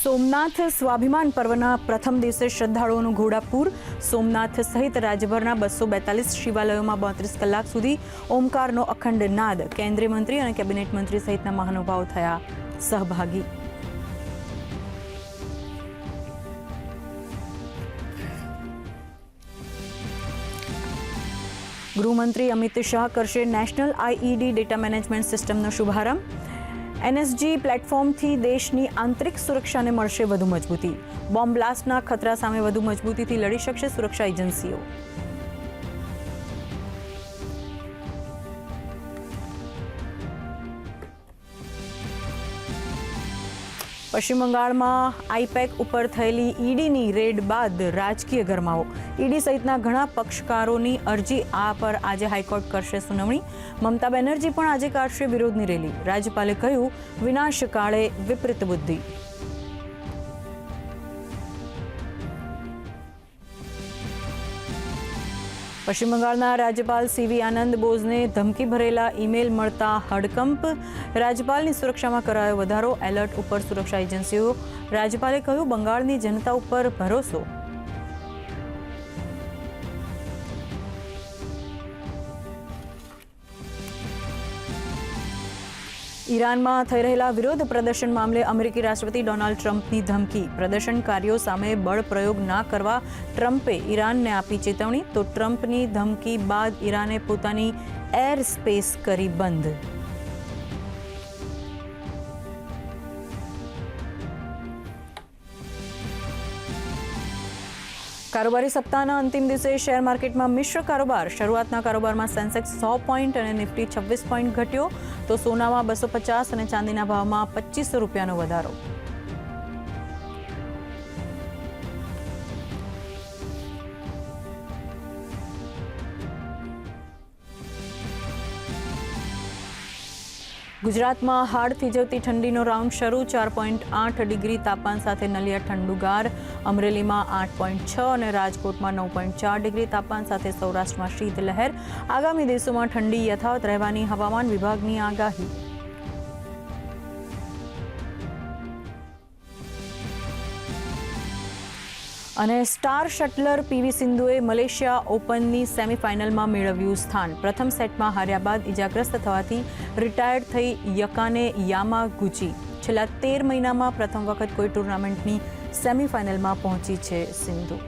સોમનાથ સ્વાભિમાન પર્વના પ્રથમ દિવસે શ્રદ્ધાળુઓનું ઘોડાપૂર। સોમનાથ સહિત રાજ્યભરના 242 શિવાલયોમાં 32 કલાક સુધી ઓમકારનો અખંડ નાદ। કેન્દ્રીય મંત્રી અને કેબિનેટ મંત્રી સહિતના મહાનુભાવો થયા સહભાગી। ગૃહમંત્રી અમિત શાહ કરશે નેશનલ આઈઈડી ડેટા મેનેજમેન્ટ સિસ્ટમનો શુભારંભ। એનએસજી પ્લેટફોર્મથી દેશની આંતરિક સુરક્ષાને મળશે વધુ મજબૂતી। બોમ્બ બ્લાસ્ટના ખતરા સામે વધુ મજબૂતીથી લડી શકશે સુરક્ષા એજન્સીઓ। પશ્ચિમ બંગાળમાં આઈપેક ઉપર થયેલી ઈડીની રેડ બાદ રાજકીય ગરમાવો। ઈડી સહિતના ઘણા પક્ષકારોની અરજી પર આજે હાઈકોર્ટ કરશે સુનાવણી। મમતા બેનર્જી પણ આજે કાઢશે વિરોધની રેલી। રાજ્યપાલે કહ્યું, વિનાશકાળે વિપરીત બુદ્ધિ। પશ્ચિમ બંગાળના રાજ્યપાલ સીવી આનંદ બોઝને ધમકી ભરેલા ઈમેલ મળતા હડકંપ। રાજ્યપાલની સુરક્ષામાં કરાયો વધારો। એલર્ટ ઉપર સુરક્ષા એજન્સીઓ। રાજ્યપાલે કહ્યું, બંગાળની જનતા ઉપર ભરોસો। ઈરાનમાં થઈ રહેલા વિરોધ પ્રદર્શન મામલે અમેરિકી રાષ્ટ્રપતિ ડોનાલ્ડ ટ્રમ્પની ધમકી। પ્રદર્શનકારીઓ સામે બળ પ્રયોગ ના કરવા ટ્રમ્પે ઈરાનને આપી ચેતવણી। તો ટ્રમ્પની ધમકી બાદ ઈરાને પોતાની એર સ્પેસ કરી બંધ। કારોબારી સપ્તાહના અંતિમ દિવસે શેર માર્કેટમાં મિશ્ર કારોબાર। શરૂઆતના કારોબારમાં સેન્સેક્સ 100 પોઈન્ટ અને નિફ્ટી 26 પોઈન્ટ ઘટ્યો, તો સોનામાં 250 અને ચાંદીના ભાવમાં 2500 રૂપિયાનો વધારો। ગુજરાતમાં હાડ થીજવતી ઠંડીનો રાઉન્ડ શરૂ। 4.8 ડિગ્રી તાપમાન સાથે નલિયા ઠંડુગાર। અમરેલીમાં 8.6 અને રાજકોટમાં 9.4 ડિગ્રી તાપમાન સાથે સૌરાષ્ટ્રમાં શીતલહેર। આગામી દિવસોમાં ઠંડી યથાવત રહેવાની હવામાન વિભાગની આગાહી। અને સ્ટાર શટલર પીવી સિંધુએ મલેશિયા ઓપનની સેમીફાઇનલમાં મેળવ્યું સ્થાન। પ્રથમ સેટમાં હાર્યા બાદ ઇજાગ્રસ્ત થવાથી રિટાયર્ડ થઈ યકાને યામાગુચી। છેલ્લા 13 મહિનામાં પ્રથમ વખત કોઈ ટુર્નામેન્ટની સેમીફાઇનલમાં પહોંચી છે સિંધુ।